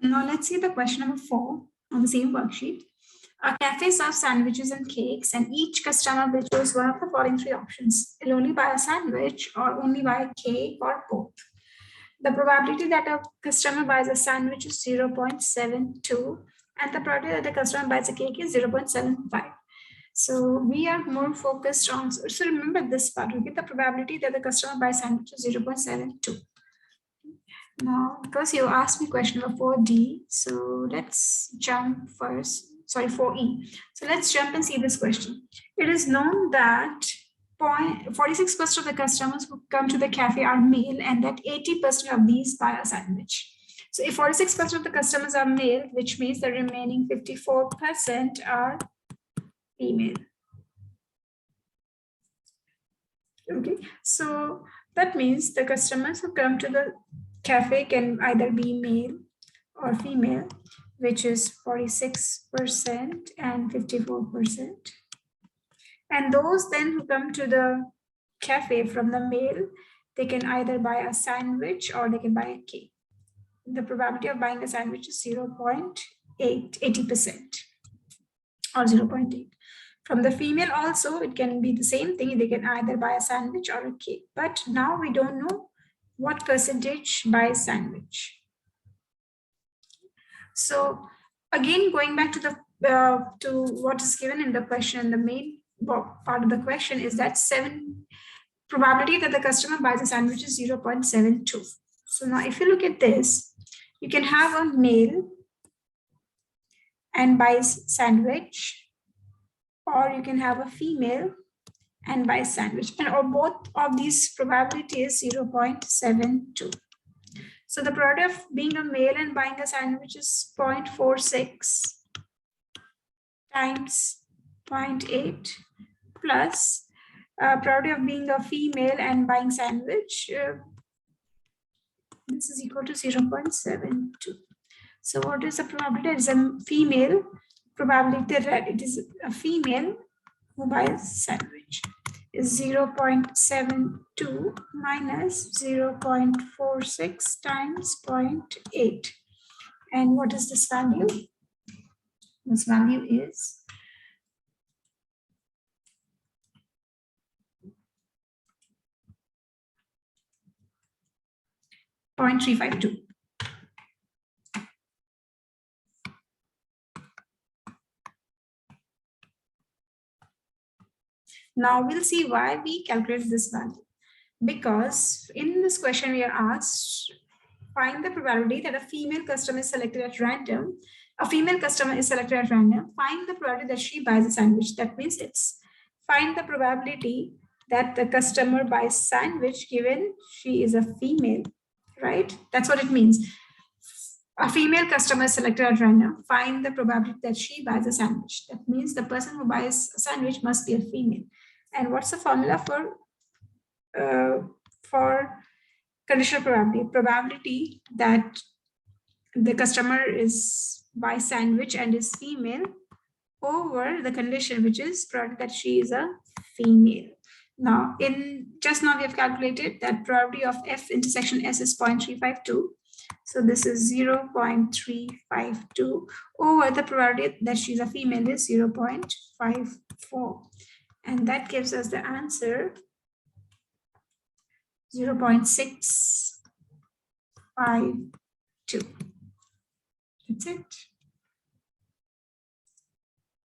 Now let's see the question number 4 on the same worksheet. A cafe serves sandwiches and cakes, and each customer will choose one of the following 3 options. Will only buy a sandwich, or only buy a cake, or both. The probability that a customer buys a sandwich is 0.72, and the probability that the customer buys a cake is 0.75. So we are more focused on, so remember this part, okay? The probability that the customer buys sandwich is 0.72. Now, because you asked me question number 4D, so let's jump first, sorry, 4E. So let's jump and see this question. It is known that 46% of the customers who come to the cafe are male, and that 80% of these buy a sandwich. So if 46% of the customers are male, which means the remaining 54% are female. Okay, so that means the customers who come to the cafe can either be male or female, which is 46% and 54%. And those then who come to the cafe from the male, they can either buy a sandwich or they can buy a cake. The probability of buying a sandwich is 80% or 0.8. From the female also, it can be the same thing. They can either buy a sandwich or a cake. But now we don't know what percentage buys sandwich. So again, going back to the to what is given in the question, the main part of the question is that probability that the customer buys a sandwich is 0.72. So now if you look at this, you can have a male and buys sandwich, or you can have a female and buy sandwich, and or both of these probability is 0.72. So the probability of being a male and buying a sandwich is 0.46 times 0.8 plus probability of being a female and buying sandwich. This is equal to 0.72. So what is the probability? It is a female probability that it is a female who buys sandwich is 0.72 minus 0.46 times 0.8. And what is this value? This value is 0.352. Now we'll see why we calculate this value. Because in this question we are asked, find the probability that a female customer is selected at random. A female customer is selected at random. Find the probability that she buys a sandwich. That means it's find the probability that the customer buys sandwich given she is a female, right? That's what it means. A female customer is selected at random. Find the probability that she buys a sandwich. That means the person who buys a sandwich must be a female. And what's the formula for conditional probability? Probability that the customer buys sandwich and is female over the condition, which is probability that she is a female. Now, just now we have calculated that probability of F intersection S is 0.352. So this is 0.352 over the probability that she's a female is 0.54. And that gives us the answer 0.652. That's it.